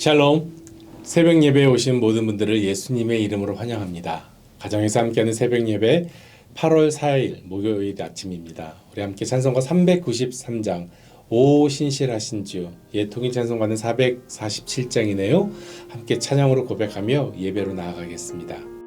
샬롬. 새벽 예배에 오신 모든 분들을 예수님의 이름으로 환영합니다. 가정에서 함께하는 새벽 예배 8월 4일 목요일 아침입니다. 우리 함께 찬송가 393장 오 신실하신 주, 통일 찬송가는 447장이네요. 함께 찬양으로 고백하며 예배로 나아가겠습니다.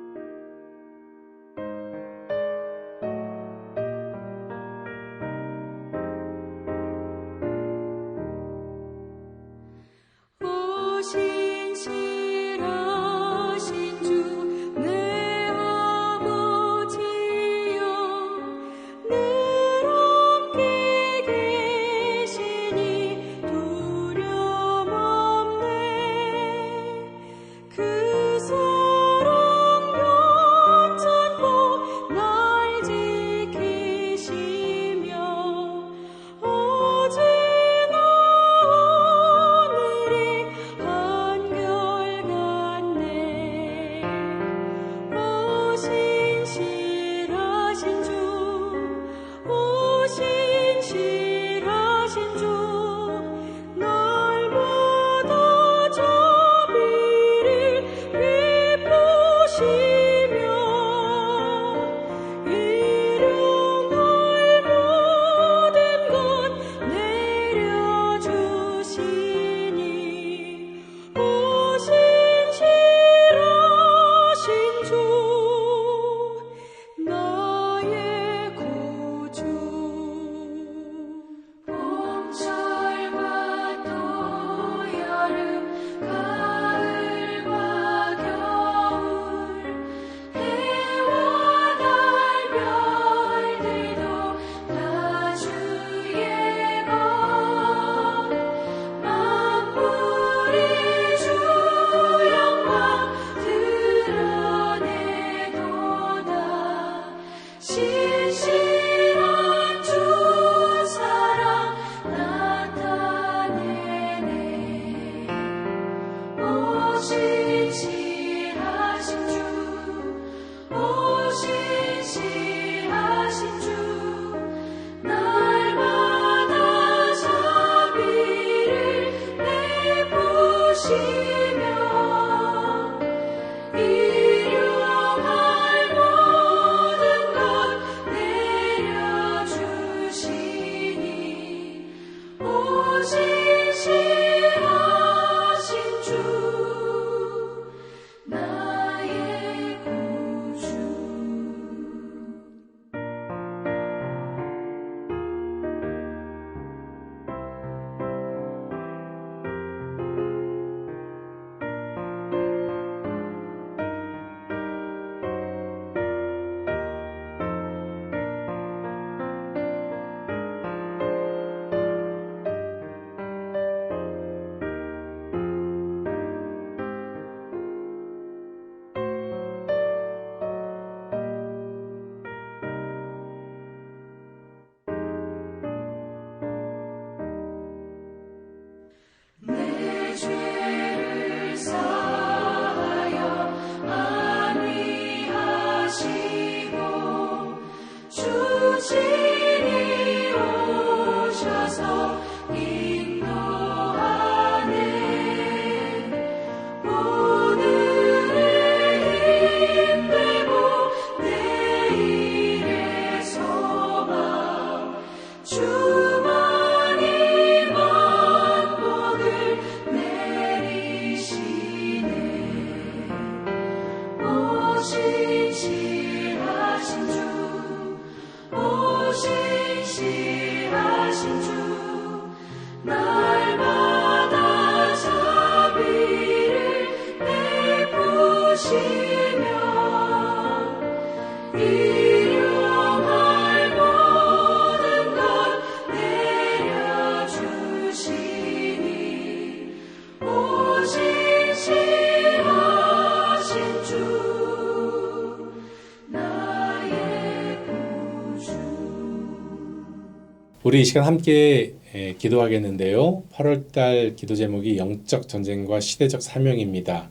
우리 이 시간 함께 기도하겠는데요. 8월달 기도 제목이 영적 전쟁과 시대적 사명입니다.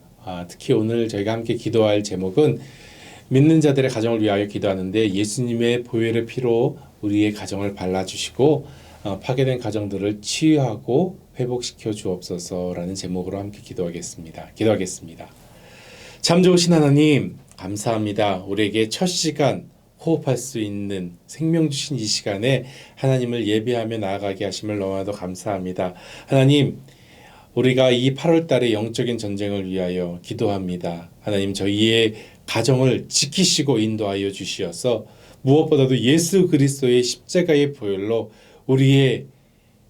특히 오늘 저희가 함께 기도할 제목은 믿는 자들의 가정을 위하여 기도하는데 예수님의 보혈의 피로 우리의 가정을 발라주시고 파괴된 가정들을 치유하고 회복시켜 주옵소서라는 제목으로 함께 기도하겠습니다. 참 좋으신 하나님, 감사합니다. 우리에게 첫 시간 호흡할 수 있는 생명 주신 이 시간에 하나님을 예배하며 나아가게 하심을 너무나도 감사합니다. 하나님, 우리가 이 8월 달의 영적인 전쟁을 위하여 기도합니다. 하나님, 저희의 가정을 지키시고 인도하여 주시어서 무엇보다도 예수 그리스도의 십자가의 보혈로 우리의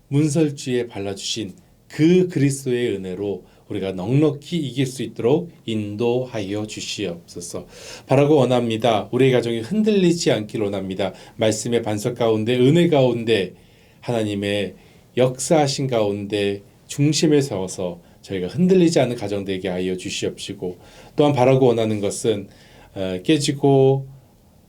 문설주에 발라주신 그 그리스도의 은혜로 우리가 넉넉히 이길 수 있도록 인도하여 주시옵소서. 바라고 원합니다. 우리의 가정이 흔들리지 않기를 원합니다. 말씀의 반석 가운데, 은혜 가운데, 하나님의 역사하신 가운데 중심에 세워서 저희가 흔들리지 않는 가정 되게 하여 주시옵시고, 또한 바라고 원하는 것은 깨지고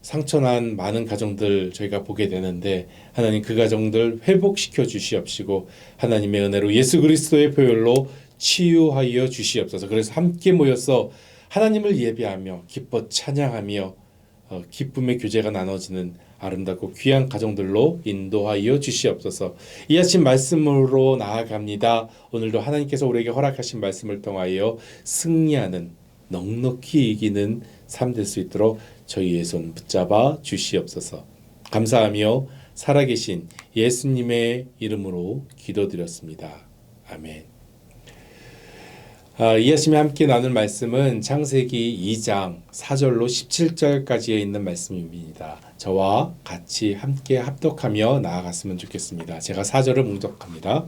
상처난 많은 가정들 저희가 보게 되는데, 하나님 그 가정들 회복시켜 주시옵시고, 하나님의 은혜로 예수 그리스도의 보혈로 치유하여 주시옵소서. 그래서 함께 모여서 하나님을 예배하며 기뻐 찬양하며 기쁨의 교제가 나눠지는 아름답고 귀한 가정들로 인도하여 주시옵소서. 이 아침 말씀으로 나아갑니다. 오늘도 하나님께서 우리에게 허락하신 말씀을 통하여 승리하는, 넉넉히 이기는 삶 될 수 있도록 저희의 손 붙잡아 주시옵소서. 감사하며 살아계신 예수님의 이름으로 기도드렸습니다. 아멘. 이 아침에 함께 나눌 말씀은 창세기 2장 4절로 17절까지에 있는 말씀입니다. 저와 같이 함께 합독하며 나아갔으면 좋겠습니다. 제가 4절을 묵독합니다.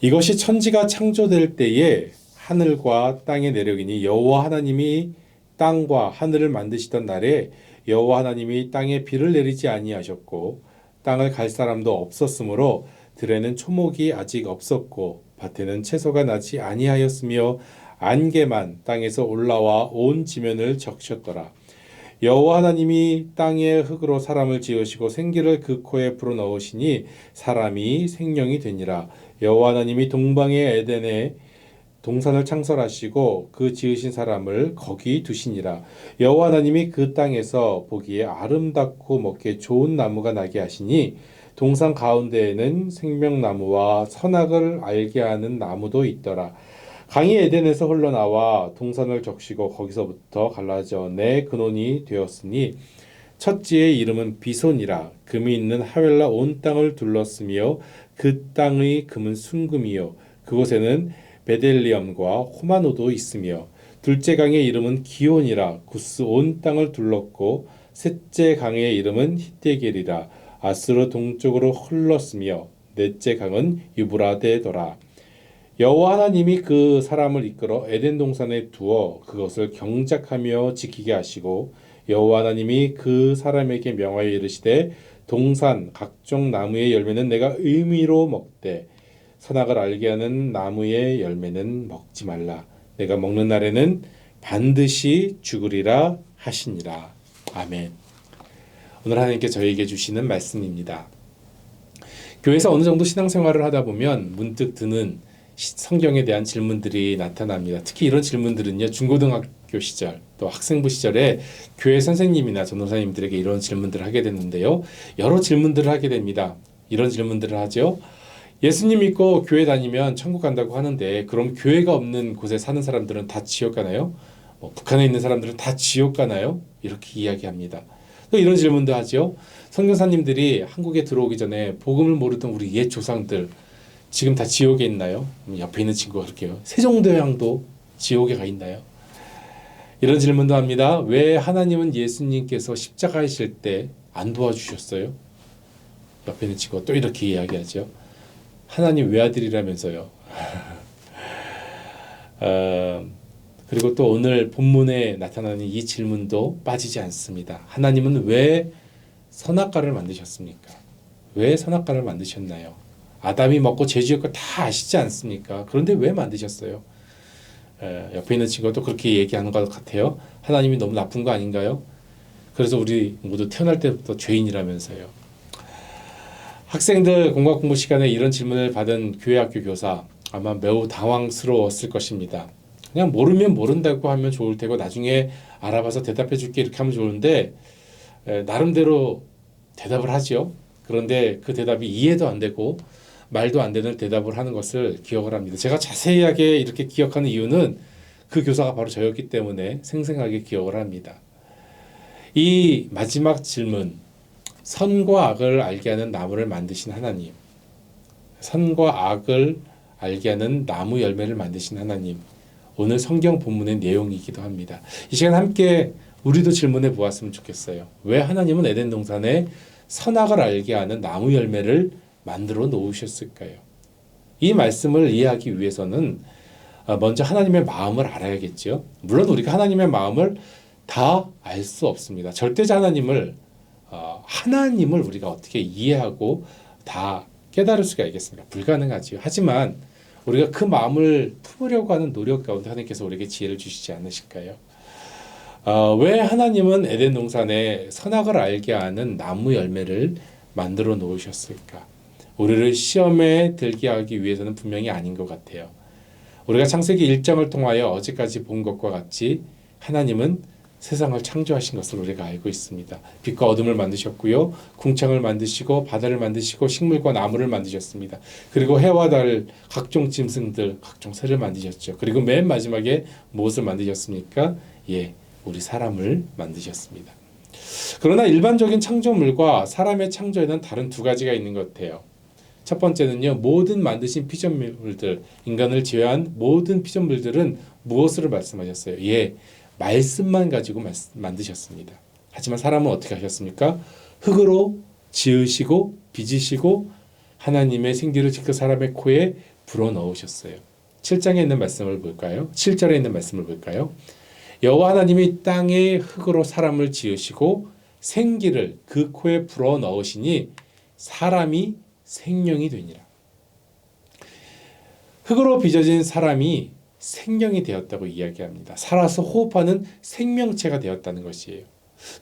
이것이 천지가 창조될 때에 하늘과 땅의 내력이니 여호와 하나님이 땅과 하늘을 만드시던 날에 여호와 하나님이 땅에 비를 내리지 아니하셨고 땅을 갈 사람도 없었으므로 들에는 초목이 아직 없었고 밭에는 채소가 나지 아니하였으며 안개만 땅에서 올라와 온 지면을 적셨더라. 여호와 하나님이 땅의 흙으로 사람을 지으시고 생기를 그 코에 불어넣으시니 사람이 생명이 되니라. 여호와 하나님이 동방의 에덴에 동산을 창설하시고 그 지으신 사람을 거기 두시니라. 여호와 하나님이 그 땅에서 보기에 아름답고 먹기에 좋은 나무가 나게 하시니 동산 가운데에는 생명나무와 선악을 알게 하는 나무도 있더라. 강이 에덴에서 흘러나와 동산을 적시고 거기서부터 갈라져 내 근원이 되었으니 첫째의 이름은 비손이라. 금이 있는 하웰라 온 땅을 둘렀으며 그 땅의 금은 순금이요 그곳에는 베델리엄과 호마노도 있으며 둘째 강의 이름은 기온이라. 구스 온 땅을 둘렀고 셋째 강의 이름은 히데겔이라. 아스로 동쪽으로 흘렀으며 넷째 강은 유브라데더라. 여호와 하나님이 그 사람을 이끌어 에덴 동산에 두어 그것을 경작하며 지키게 하시고 여호와 하나님이 그 사람에게 명하여 이르시되 동산 각종 나무의 열매는 내가 의미로 먹되 선악을 알게 하는 나무의 열매는 먹지 말라. 내가 먹는 날에는 반드시 죽으리라 하시니라. 아멘. 오늘 하나님께 저에게 주시는 말씀입니다. 교회에서 어느 정도 신앙생활을 하다 보면 문득 드는 성경에 대한 질문들이 나타납니다. 특히 이런 질문들은요, 중고등학교 시절 또 학생부 시절에 교회 선생님이나 전도사님들에게 이런 질문들을 하게 됐는데요. 여러 질문들을 하게 됩니다. 이런 질문들을 하죠. 예수님 믿고 교회 다니면 천국 간다고 하는데 그럼 교회가 없는 곳에 사는 사람들은 다 지옥 가나요? 북한에 있는 사람들은 다 지옥 가나요? 이렇게 이야기합니다. 또 이런 질문도 하죠. 선교사님들이 한국에 들어오기 전에 복음을 모르던 우리 옛 조상들 지금 다 지옥에 있나요? 옆에 있는 친구가 그렇게요. 세종대왕도 지옥에 가 있나요? 이런 질문도 합니다. 왜 하나님은 예수님께서 십자가이실 때 안 도와주셨어요? 옆에 있는 친구가 또 이렇게 이야기하죠. 하나님 외아들이라면서요. 그리고 또 오늘 본문에 나타나는 이 질문도 빠지지 않습니다. 하나님은 왜 선악과를 만드셨습니까? 왜 선악과를 만드셨나요? 아담이 먹고 죄지었고 다 아시지 않습니까? 그런데 왜 만드셨어요? 옆에 있는 친구가 또 그렇게 얘기하는 것 같아요. 하나님이 너무 나쁜 거 아닌가요? 그래서 우리 모두 태어날 때부터 죄인이라면서요. 학생들 공학 공부 시간에 이런 질문을 받은 교회 학교 교사 아마 매우 당황스러웠을 것입니다. 그냥 모르면 모른다고 하면 좋을 테고 나중에 알아봐서 대답해 줄게 이렇게 하면 좋은데 나름대로 대답을 하죠. 그런데 그 대답이 이해도 안 되고 말도 안 되는 대답을 하는 것을 기억을 합니다. 제가 자세하게 이렇게 기억하는 이유는 그 교사가 바로 저였기 때문에 생생하게 기억을 합니다. 이 마지막 질문, 선과 악을 알게 하는 나무를 만드신 하나님, 선과 악을 알게 하는 나무 열매를 만드신 하나님, 오늘 성경 본문의 내용이기도 합니다. 이 시간 함께 우리도 질문해 보았으면 좋겠어요. 왜 하나님은 에덴 동산에 선악을 알게 하는 나무 열매를 만들어 놓으셨을까요? 이 말씀을 이해하기 위해서는 먼저 하나님의 마음을 알아야겠죠. 물론 우리가 하나님의 마음을 다 알 수 없습니다. 절대자 하나님을 우리가 어떻게 이해하고 다 깨달을 수가 있겠습니까? 불가능하지요. 하지만 우리가 그 마음을 품으려고 하는 노력 가운데 하나님께서 우리에게 지혜를 주시지 않으실까요? 왜 하나님은 에덴 동산에 선악을 알게 하는 나무 열매를 만들어 놓으셨을까? 우리를 시험에 들게 하기 위해서는 분명히 아닌 것 같아요. 우리가 창세기 1장을 통하여 어제까지 본 것과 같이 하나님은 세상을 창조하신 것을 우리가 알고 있습니다. 빛과 어둠을 만드셨고요. 궁창을 만드시고 바다를 만드시고 식물과 나무를 만드셨습니다. 그리고 해와 달, 각종 짐승들, 각종 새를 만드셨죠. 그리고 맨 마지막에 무엇을 만드셨습니까? 우리 사람을 만드셨습니다. 그러나 일반적인 창조물과 사람의 창조에는 다른 두 가지가 있는 것 같아요. 첫 번째는요, 모든 만드신 피조물들, 인간을 제외한 모든 피조물들은 무엇으로 말씀하셨어요? 말씀만 가지고 만드셨습니다. 하지만 사람은 어떻게 하셨습니까? 흙으로 지으시고 빚으시고 하나님의 생기를 그 사람의 코에 불어넣으셨어요. 7장에 있는 말씀을 볼까요? 7절에 있는 말씀을 볼까요? 여호와 하나님이 땅에 흙으로 사람을 지으시고 생기를 그 코에 불어넣으시니 사람이 생명이 되니라. 흙으로 빚어진 사람이 생명이 되었다고 이야기합니다. 살아서 호흡하는 생명체가 되었다는 것이에요.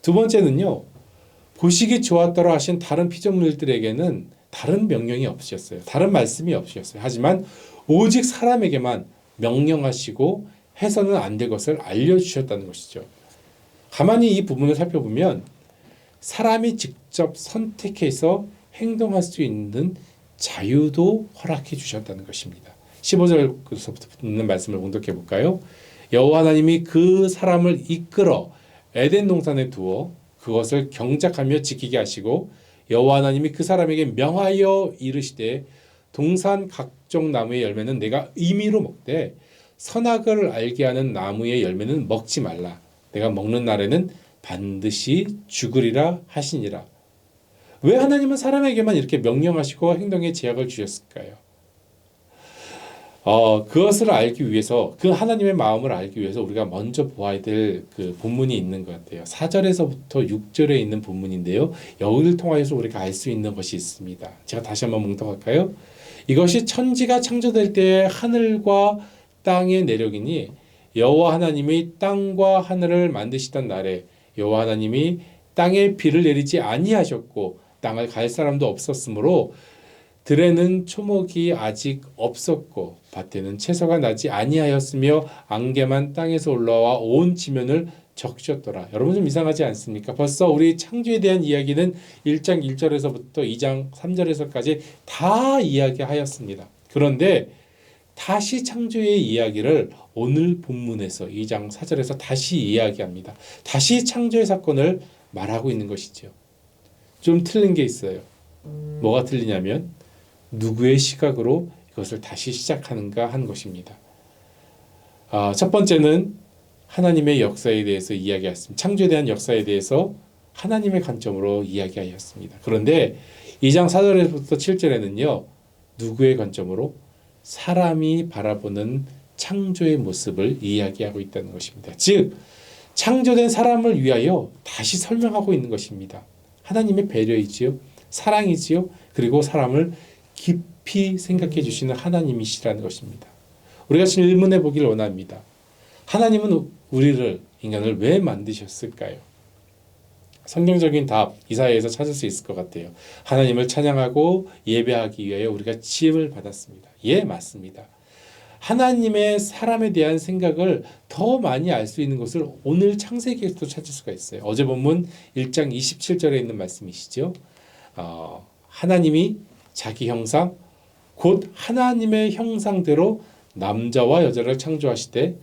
두 번째는요, 보시기 좋았더라 하신 다른 피조물들에게는 다른 명령이 없으셨어요. 다른 말씀이 없으셨어요. 하지만 오직 사람에게만 명령하시고 해서는 안 될 것을 알려주셨다는 것이죠. 가만히 이 부분을 살펴보면 사람이 직접 선택해서 행동할 수 있는 자유도 허락해 주셨다는 것입니다. 15절부터 있는 말씀을 공독해 볼까요? 여호와 하나님이 그 사람을 이끌어 에덴 동산에 두어 그것을 경작하며 지키게 하시고 여호와 하나님이 그 사람에게 명하여 이르시되 동산 각종 나무의 열매는 내가 임의로 먹되 선악을 알게 하는 나무의 열매는 먹지 말라. 내가 먹는 날에는 반드시 죽으리라 하시니라. 왜 하나님은 사람에게만 이렇게 명령하시고 행동에 제약을 주셨을까요? 그것을 알기 위해서, 그 하나님의 마음을 알기 위해서 우리가 먼저 보아야 될 그 본문이 있는 것 같아요. 4절에서부터 6절에 있는 본문인데요. 여기를 통하여서 우리가 알 수 있는 것이 있습니다. 제가 다시 한번 뭉뚱할까요? 이것이 천지가 창조될 때의 하늘과 땅의 내력이니 여호와 하나님이 땅과 하늘을 만드시던 날에 여호와 하나님이 땅에 비를 내리지 아니하셨고 땅을 갈 사람도 없었으므로 들에는 초목이 아직 없었고 밭에는 채소가 나지 아니하였으며 안개만 땅에서 올라와 온 지면을 적셨더라. 여러분 좀 이상하지 않습니까? 벌써 우리 창조에 대한 이야기는 1장 1절에서부터 2장 3절에서까지 다 이야기하였습니다. 그런데 다시 창조의 이야기를 오늘 본문에서 2장 4절에서 다시 이야기합니다. 다시 창조의 사건을 말하고 있는 것이죠. 좀 틀린 게 있어요. 뭐가 틀리냐면 누구의 시각으로 이것을 다시 시작하는가 한 것입니다. 첫 번째는 하나님의 역사에 대해서 이야기했습니다. 창조에 대한 역사에 대해서 하나님의 관점으로 이야기하였습니다. 그런데 2장 4절에서부터 7절에는요. 누구의 관점으로? 사람이 바라보는 창조의 모습을 이야기하고 있다는 것입니다. 즉 창조된 사람을 위하여 다시 설명하고 있는 것입니다. 하나님의 배려이지요. 사랑이지요. 그리고 사람을 깊이 생각해 주시는 하나님이시라는 것입니다. 우리가 질문해 보길 원합니다. 하나님은 우리를, 인간을 왜 만드셨을까요? 성경적인 답 이사야에서 찾을 수 있을 것 같아요. 하나님을 찬양하고 예배하기 위하여 우리가 지음을 받았습니다. 맞습니다. 하나님의 사람에 대한 생각을 더 많이 알 수 있는 것을 오늘 창세기에서도 찾을 수가 있어요. 어제 본문 1장 27절에 있는 말씀이시죠. 하나님이 자기 형상 곧 하나님의 형상대로 남자와 여자를 창조하시되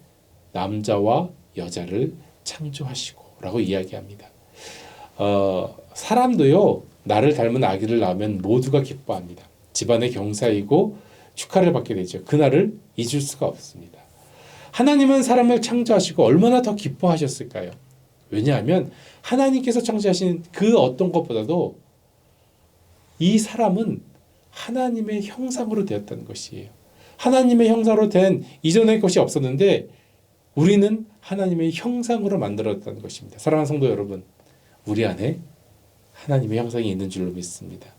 남자와 여자를 창조하시고 라고 이야기합니다. 사람도요, 나를 닮은 아기를 낳으면 모두가 기뻐합니다. 집안의 경사이고 축하를 받게 되죠. 그날을 잊을 수가 없습니다. 하나님은 사람을 창조하시고 얼마나 더 기뻐하셨을까요? 왜냐하면 하나님께서 창조하신 그 어떤 것보다도 이 사람은 하나님의 형상으로 되었다는 것이에요. 하나님의 형상으로 된 이전의 것이 없었는데 우리는 하나님의 형상으로 만들어졌다는 것입니다. 사랑하는 성도 여러분, 우리 안에 하나님의 형상이 있는 줄로 믿습니다.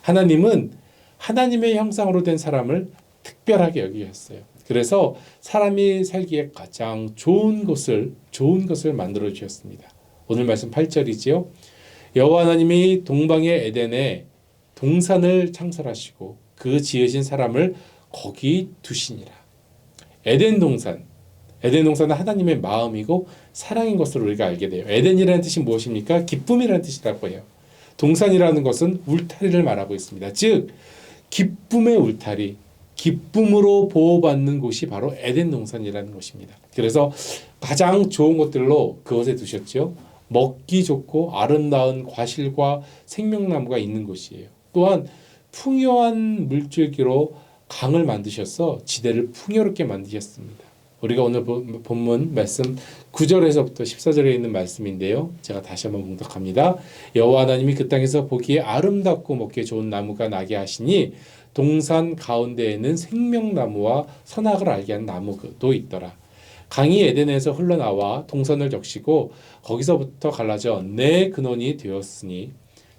하나님은 하나님의 형상으로 된 사람을 특별하게 여기셨어요. 그래서 사람이 살기에 가장 좋은 것을 만들어 주셨습니다. 오늘 말씀 8절이지요. 여호와 하나님이 동방의 에덴에 동산을 창설하시고 그 지으신 사람을 거기 두시니라. 에덴 동산은 하나님의 마음이고 사랑인 것으로 우리가 알게 돼요. 에덴이라는 뜻이 무엇입니까? 기쁨이라는 뜻이라고 해요. 동산이라는 것은 울타리를 말하고 있습니다. 즉 기쁨의 울타리, 기쁨으로 보호받는 곳이 바로 에덴 동산이라는 것입니다. 그래서 가장 좋은 것들로 그것에 두셨죠. 먹기 좋고 아름다운 과실과 생명나무가 있는 곳이에요. 또한 풍요한 물줄기로 강을 만드셔서 지대를 풍요롭게 만드셨습니다. 우리가 오늘 본문 말씀 9절에서부터 14절에 있는 말씀인데요. 제가 다시 한번 봉독합니다. 여호와 하나님이 그 땅에서 보기에 아름답고 먹기에 좋은 나무가 나게 하시니 동산 가운데에는 생명나무와 선악을 알게 하는 나무도 있더라. 강이 에덴에서 흘러나와 동산을 적시고 거기서부터 갈라져 네 근원이 되었으니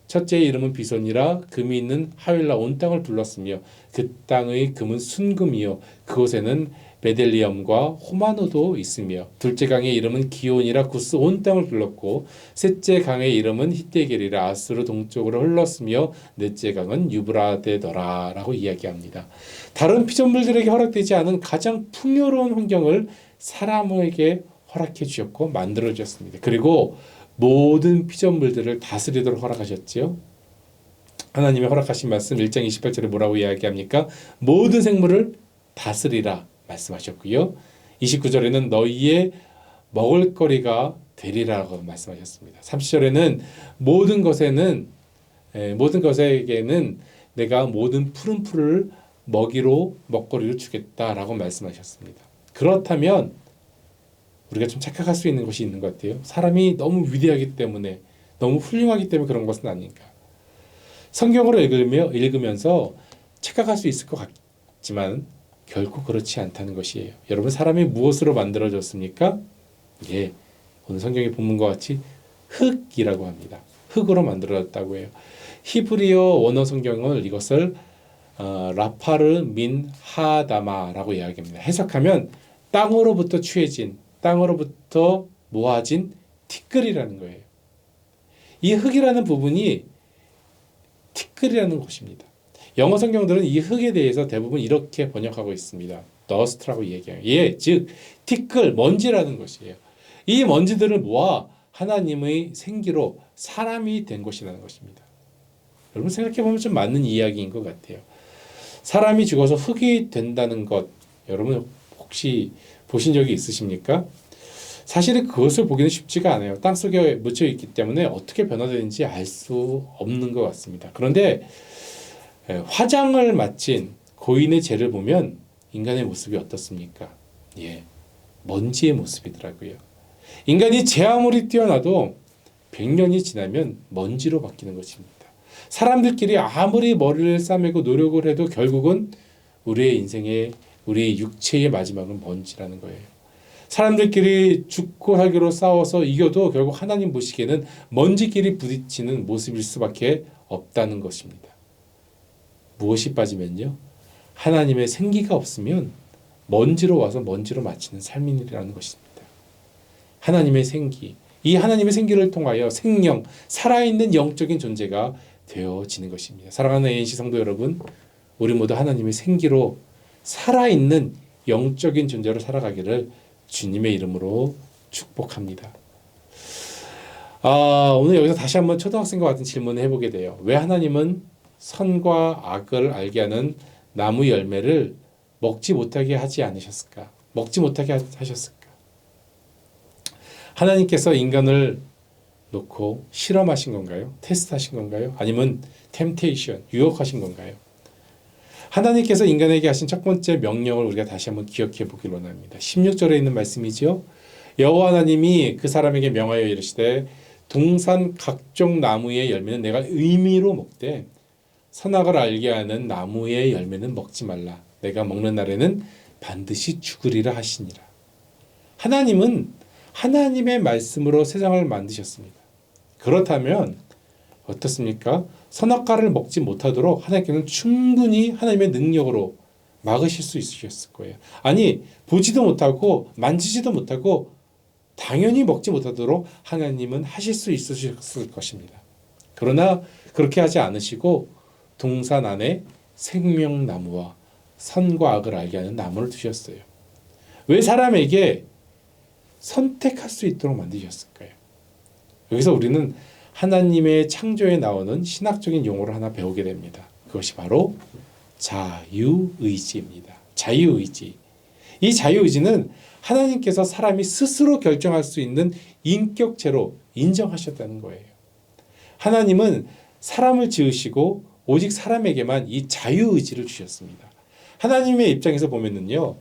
첫째의 이름은 비손이라 금이 있는 하윌라 온 땅을 불렀으며 그 땅의 금은 순금이요 그곳에는 베델리엄과 호마노도 있으며 둘째 강의 이름은 기온이라 구스 온 땅을 불렀고 셋째 강의 이름은 히데겔이라 아스로 동쪽으로 흘렀으며 넷째 강은 유브라데더라 라고 이야기합니다. 다른 피조물들에게 허락되지 않은 가장 풍요로운 환경을 사람에게 허락해 주셨고 만들어 주셨습니다. 그리고 모든 피조물들을 다스리도록 허락하셨지요. 하나님의 허락하신 말씀 1장 28절에 뭐라고 이야기합니까? 모든 생물을 다스리라 말씀하셨고요. 29절에는 너희의 먹을거리가 되리라고 말씀하셨습니다. 30절에는 모든 것에게는 내가 모든 푸른 풀을 먹거리로 주겠다라고 말씀하셨습니다. 그렇다면 우리가 좀 착각할 수 있는 것이 있는 것 같아요. 사람이 너무 위대하기 때문에 너무 훌륭하기 때문에 그런 것은 아닌가. 성경으로 읽으면서 착각할 수 있을 것 같지만 결코 그렇지 않다는 것이에요. 여러분 사람이 무엇으로 만들어졌습니까? 예, 오늘 성경의 본문과 같이 흙이라고 합니다. 흙으로 만들어졌다고 해요. 히브리어 원어 성경은 이것을 라파르 민 하다마라고 이야기합니다. 해석하면 땅으로부터 취해진, 땅으로부터 모아진 티끌이라는 거예요. 이 흙이라는 부분이 티끌이라는 것입니다. 영어 성경들은 이 흙에 대해서 대부분 이렇게 번역하고 있습니다. dust라고 얘기해요. 예, 즉 티끌, 먼지라는 것이에요. 이 먼지들을 모아 하나님의 생기로 사람이 된 것이라는 것입니다. 여러분 생각해보면 좀 맞는 이야기인 것 같아요. 사람이 죽어서 흙이 된다는 것, 여러분 혹시 보신 적이 있으십니까? 사실은 그것을 보기는 쉽지가 않아요. 땅속에 묻혀 있기 때문에 어떻게 변화되는지 알 수 없는 것 같습니다. 그런데 화장을 마친 고인의 죄를 보면 인간의 모습이 어떻습니까? 예, 먼지의 모습이더라고요. 인간이 죄 아무리 뛰어나도 100년이 지나면 먼지로 바뀌는 것입니다. 사람들끼리 아무리 머리를 싸매고 노력을 해도 결국은 우리의 인생의 우리 육체의 마지막은 먼지라는 거예요. 사람들끼리 죽고 살기로 싸워서 이겨도 결국 하나님 보시기에는 먼지끼리 부딪히는 모습일 수밖에 없다는 것입니다. 무엇이 빠지면요? 하나님의 생기가 없으면 먼지로 와서 먼지로 마치는 삶이라는 것입니다. 하나님의 생기, 이 하나님의 생기를 통하여 생명, 살아있는 영적인 존재가 되어지는 것입니다. 사랑하는 ANC 성도 여러분, 우리 모두 하나님의 생기로 살아있는 영적인 존재로 살아가기를 주님의 이름으로 축복합니다. 오늘 여기서 다시 한번 초등학생과 같은 질문을 해보게 돼요. 왜 하나님은 선과 악을 알게 하는 나무 열매를 먹지 못하게 하지 않으셨을까? 먹지 못하게 하셨을까? 하나님께서 인간을 놓고 실험하신 건가요? 테스트하신 건가요? 아니면 템테이션, 유혹하신 건가요? 하나님께서 인간에게 하신 첫 번째 명령을 우리가 다시 한번 기억해 보길 원합니다. 16절에 있는 말씀이죠. 여호와 하나님이 그 사람에게 명하여 이르시되 동산 각종 나무의 열매는 내가 의미로 먹되 선악을 알게 하는 나무의 열매는 먹지 말라. 내가 먹는 날에는 반드시 죽으리라 하시니라. 하나님은 하나님의 말씀으로 세상을 만드셨습니다. 그렇다면 어떻습니까? 선악과를 먹지 못하도록 하나님께서는 충분히 하나님의 능력으로 막으실 수 있으셨을 거예요. 아니, 보지도 못하고 만지지도 못하고 당연히 먹지 못하도록 하나님은 하실 수 있으셨을 것입니다. 그러나 그렇게 하지 않으시고 동산 안에 생명나무와 선과 악을 알게 하는 나무를 두셨어요. 왜 사람에게 선택할 수 있도록 만드셨을까요? 여기서 우리는 하나님의 창조에 나오는 신학적인 용어를 하나 배우게 됩니다. 그것이 바로 자유의지입니다. 자유의지. 이 자유의지는 하나님께서 사람이 스스로 결정할 수 있는 인격체로 인정하셨다는 거예요. 하나님은 사람을 지으시고 오직 사람에게만 이 자유의지를 주셨습니다. 하나님의 입장에서 보면은요,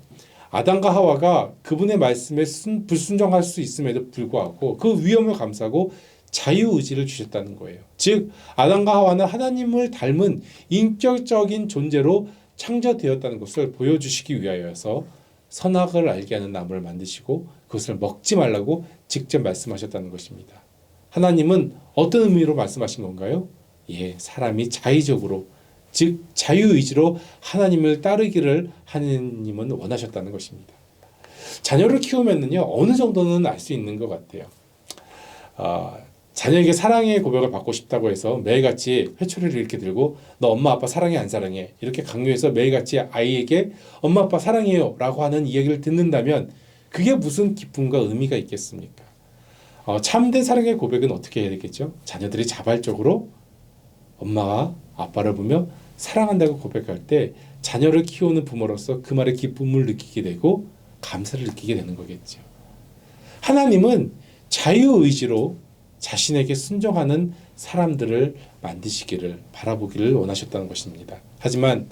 아담과 하와가 그분의 말씀에 불순종할 수 있음에도 불구하고 그 위험을 감수하고 자유의지를 주셨다는 거예요. 즉 아담과 하와는 하나님을 닮은 인격적인 존재로 창조되었다는 것을 보여주시기 위하여서 선악을 알게 하는 나무를 만드시고 그것을 먹지 말라고 직접 말씀하셨다는 것입니다. 하나님은 어떤 의미로 말씀하신 건가요? 사람이 자의적으로, 즉 자유의지로 하나님을 따르기를 하나님은 원하셨다는 것입니다. 자녀를 키우면은요, 어느 정도는 알 수 있는 것 같아요. 자녀에게 사랑의 고백을 받고 싶다고 해서 매일같이 회초리를 이렇게 들고 너 엄마 아빠 사랑해 안 사랑해 이렇게 강요해서 매일같이 아이에게 엄마 아빠 사랑해요 라고 하는 이야기를 듣는다면 그게 무슨 기쁨과 의미가 있겠습니까? 참된 사랑의 고백은 어떻게 해야 되겠죠? 자녀들이 자발적으로 엄마가 아빠를 보며 사랑한다고 고백할 때 자녀를 키우는 부모로서 그 말에 기쁨을 느끼게 되고 감사를 느끼게 되는 거겠죠. 하나님은 자유의지로 자신에게 순종하는 사람들을 만드시기를 바라보기를 원하셨다는 것입니다. 하지만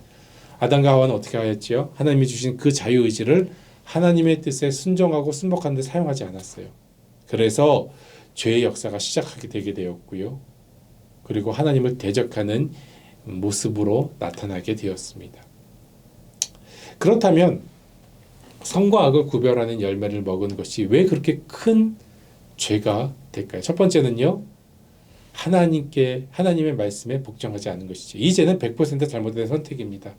아담과 하와는 어떻게 하였지요? 하나님이 주신 그 자유의지를 하나님의 뜻에 순종하고 순복하는 데 사용하지 않았어요. 그래서 죄의 역사가 시작하게 되게 되었고요. 그리고 하나님을 대적하는 모습으로 나타나게 되었습니다. 그렇다면 선과 악을 구별하는 열매를 먹은 것이 왜 그렇게 큰 죄가 될까요? 첫 번째는요, 하나님의 말씀에 복종하지 않은 것이죠. 이 죄는 100% 잘못된 선택입니다.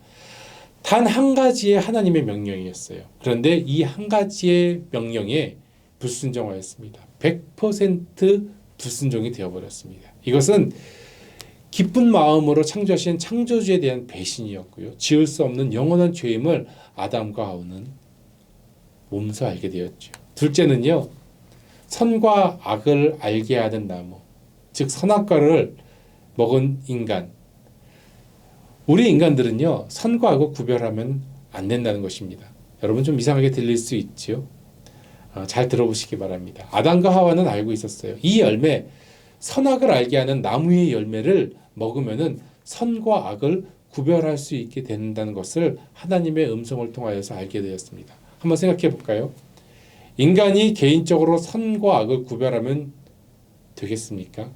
단 한 가지의 하나님의 명령이었어요. 그런데 이 한 가지의 명령에 불순종하였습니다. 100% 불순종이 되어버렸습니다. 이것은 기쁜 마음으로 창조하신 창조주에 대한 배신이었고요. 지을 수 없는 영원한 죄임을 아담과 하와는 몸소 알게 되었죠. 둘째는요, 선과 악을 알게 하는 나무, 즉 선악과를 먹은 인간. 우리 인간들은요, 선과 악을 구별하면 안 된다는 것입니다. 여러분 좀 이상하게 들릴 수 있죠. 잘 들어보시기 바랍니다. 아담과 하와는 알고 있었어요. 이 열매, 선악을 알게 하는 나무의 열매를 먹으면은 선과 악을 구별할 수 있게 된다는 것을 하나님의 음성을 통하여서 알게 되었습니다. 한번 생각해 볼까요? 인간이 개인적으로 선과 악을 구별하면 되겠습니까?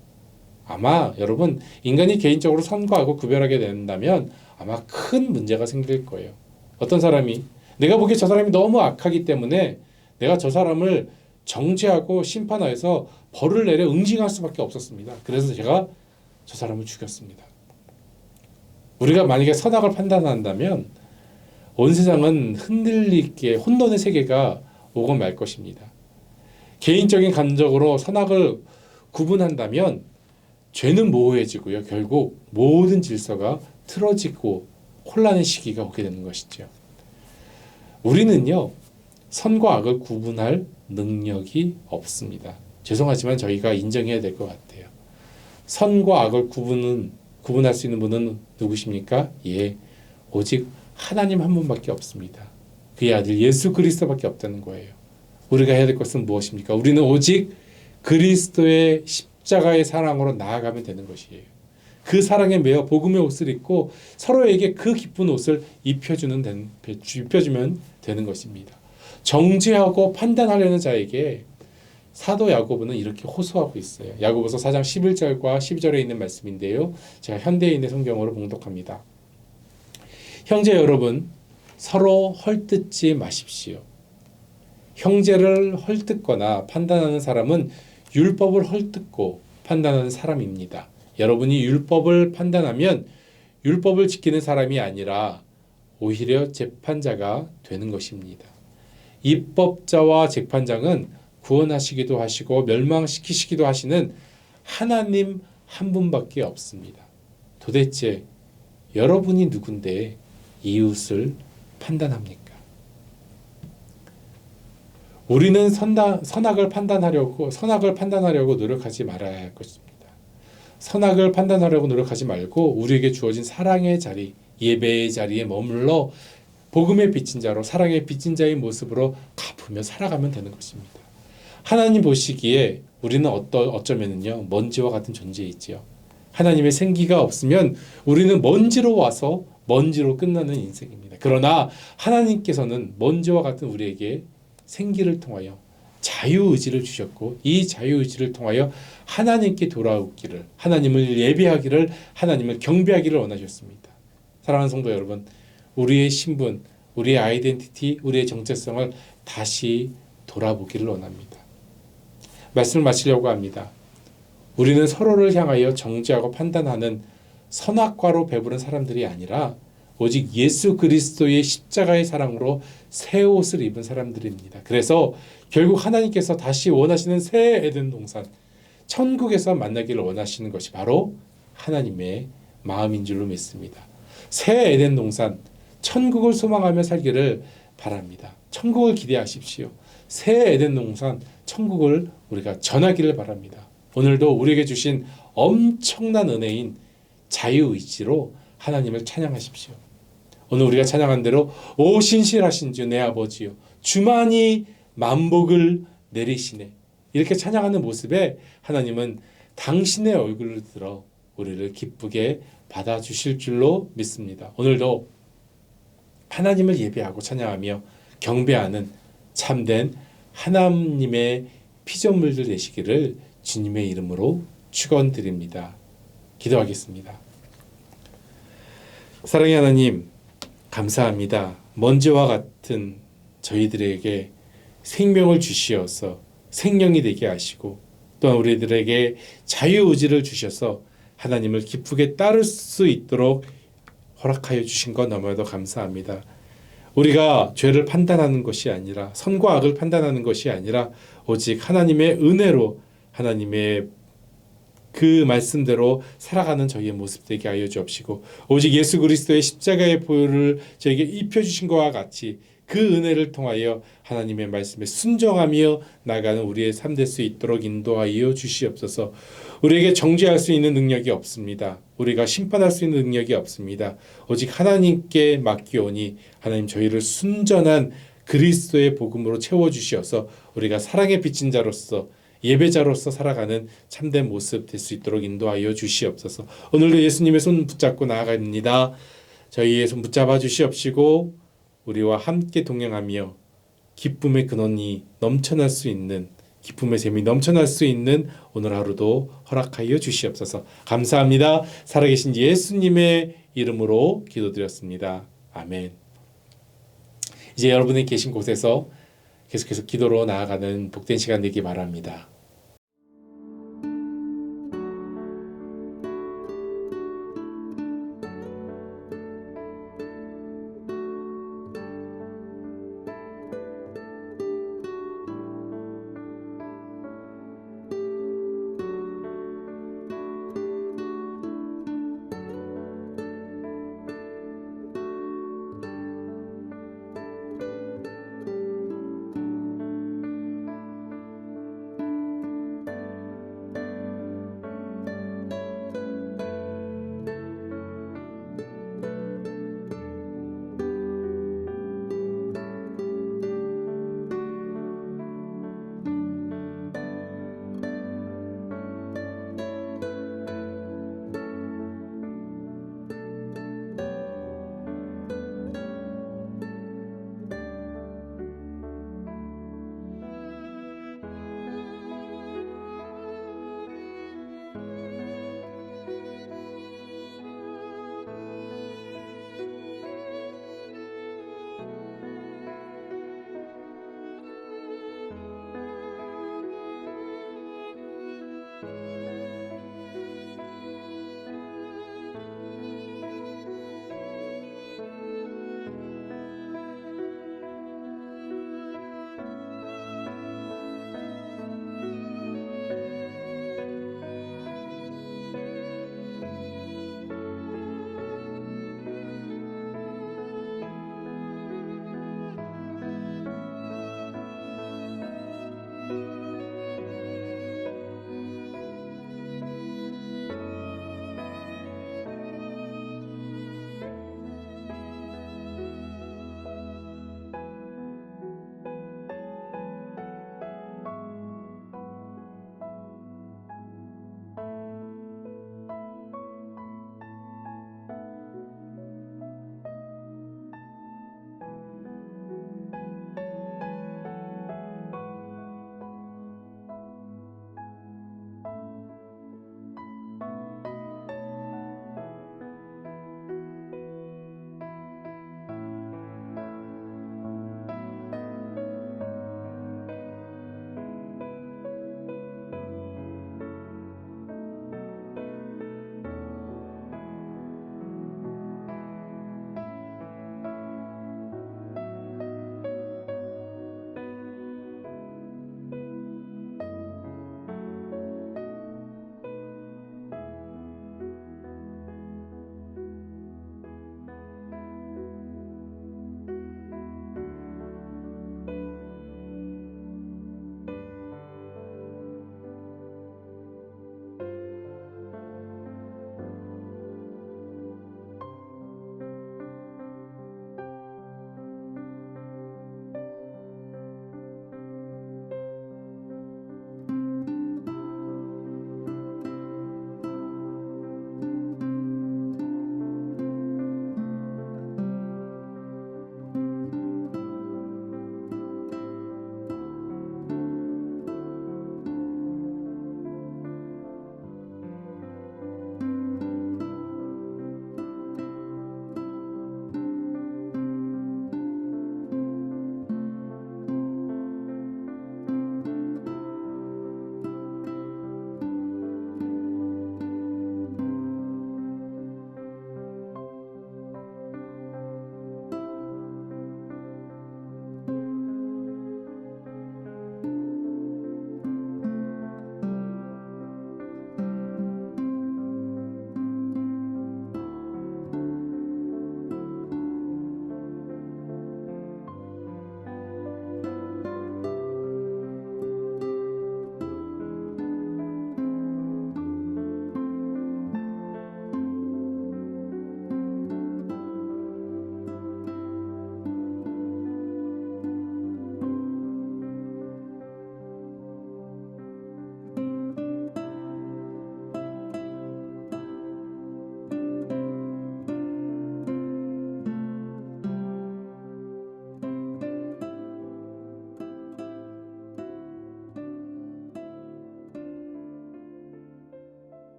아마 여러분, 인간이 개인적으로 선과 악을 구별하게 된다면 아마 큰 문제가 생길 거예요. 어떤 사람이 내가 보기에 저 사람이 너무 악하기 때문에 내가 저 사람을 정죄하고 심판하여서 벌을 내려 응징할 수밖에 없었습니다. 그래서 제가 저 사람을 죽였습니다. 우리가 만약에 선악을 판단한다면 온 세상은 흔들리게 혼돈의 세계가 오고 말 것입니다. 개인적인 감정으로 선악을 구분한다면 죄는 모호해지고요. 결국 모든 질서가 틀어지고 혼란의 시기가 오게 되는 것이죠. 우리는요, 선과 악을 구분할 능력이 없습니다. 죄송하지만 저희가 인정해야 될 것 같아요. 선과 악을 구분할 수 있는 분은 누구십니까? 오직 하나님 한 분밖에 없습니다. 그의 아들 예수 그리스도밖에 없다는 거예요. 우리가 해야 될 것은 무엇입니까? 우리는 오직 그리스도의 십자가의 사랑으로 나아가면 되는 것이에요. 그 사랑에 매어 복음의 옷을 입고 서로에게 그 기쁜 옷을 입혀주면 되는 것입니다. 정죄하고 판단하려는 자에게 사도 야고보는 이렇게 호소하고 있어요. 야고보서 4장 11절과 12절에 있는 말씀인데요. 제가 현대인의 성경으로 봉독합니다. 형제 여러분, 서로 헐뜯지 마십시오. 형제를 헐뜯거나 판단하는 사람은 율법을 헐뜯고 판단하는 사람입니다. 여러분이 율법을 판단하면 율법을 지키는 사람이 아니라 오히려 재판자가 되는 것입니다. 입법자와 재판장은 구원하시기도 하시고 멸망시키시기도 하시는 하나님 한 분밖에 없습니다. 도대체 여러분이 누군데 이웃을 판단합니까? 우리는 선악을 판단하려고 노력하지 말아야 할 것입니다. 선악을 판단하려고 노력하지 말고 우리에게 주어진 사랑의 자리, 예배의 자리에 머물러 복음의 빚진 자로 사랑의 빚진 자의 모습으로 갚으며 살아가면 되는 것입니다. 하나님 보시기에 우리는 어쩌면은요 먼지와 같은 존재이지요. 하나님의 생기가 없으면 우리는 먼지로 와서 먼지로 끝나는 인생입니다. 그러나 하나님께서는 먼지와 같은 우리에게 생기를 통하여 자유의지를 주셨고 이 자유의지를 통하여 하나님께 돌아오기를, 하나님을 예배하기를, 하나님을 경배하기를 원하셨습니다. 사랑하는 성도 여러분, 우리의 신분, 우리의 아이덴티티, 우리의 정체성을 다시 돌아보기를 원합니다. 말씀을 마치려고 합니다. 우리는 서로를 향하여 정죄하고 판단하는 선악과로 배부른 사람들이 아니라 오직 예수 그리스도의 십자가의 사랑으로 새 옷을 입은 사람들입니다. 그래서 결국 하나님께서 다시 원하시는 새 에덴 동산, 천국에서 만나기를 원하시는 것이 바로 하나님의 마음인 줄로 믿습니다. 새 에덴 동산, 천국을 소망하며 살기를 바랍니다. 천국을 기대하십시오. 새 에덴 동산, 천국을 우리가 전하기를 바랍니다. 오늘도 우리에게 주신 엄청난 은혜인 자유의지로 하나님을 찬양하십시오. 오늘 우리가 찬양한 대로 오 신실하신 주 내 아버지요 주만이 만복을 내리시네, 이렇게 찬양하는 모습에 하나님은 당신의 얼굴을 들어 우리를 기쁘게 받아주실 줄로 믿습니다. 오늘도 하나님을 예배하고 찬양하며 경배하는 참된 하나님의 피조물들 되시기를 주님의 이름으로 축원드립니다. 기도하겠습니다. 사랑의 하나님, 감사합니다. 먼지와 같은 저희들에게 생명을 주시어서 생명이 되게 하시고 또한 우리들에게 자유의지를 주셔서 하나님을 기쁘게 따를 수 있도록 허락하여 주신 것 너무나도 감사합니다. 우리가 죄를 판단하는 것이 아니라, 선과 악을 판단하는 것이 아니라 오직 하나님의 은혜로 하나님의 그 말씀대로 살아가는 저희의 모습 되게 하여 주옵시고 오직 예수 그리스도의 십자가의 보혈을 저에게 입혀주신 것과 같이 그 은혜를 통하여 하나님의 말씀에 순종하며 나가는 우리의 삶 될 수 있도록 인도하여 주시옵소서. 우리에게 정죄할 수 있는 능력이 없습니다. 우리가 심판할 수 있는 능력이 없습니다. 오직 하나님께 맡기오니 하나님 저희를 순전한 그리스도의 복음으로 채워주시어서 우리가 사랑의 빚진 자로서 예배자로서 살아가는 참된 모습 될 수 있도록 인도하여 주시옵소서. 오늘도 예수님의 손 붙잡고 나아갑니다. 저희의 손 붙잡아 주시옵시고 우리와 함께 동행하며 기쁨의 근원이 넘쳐날 수 있는, 기쁨의 샘이 넘쳐날 수 있는 오늘 하루도 허락하여 주시옵소서. 감사합니다. 살아계신 예수님의 이름으로 기도드렸습니다. 아멘. 이제 여러분이 계신 곳에서 계속해서 기도로 나아가는 복된 시간 되기 바랍니다.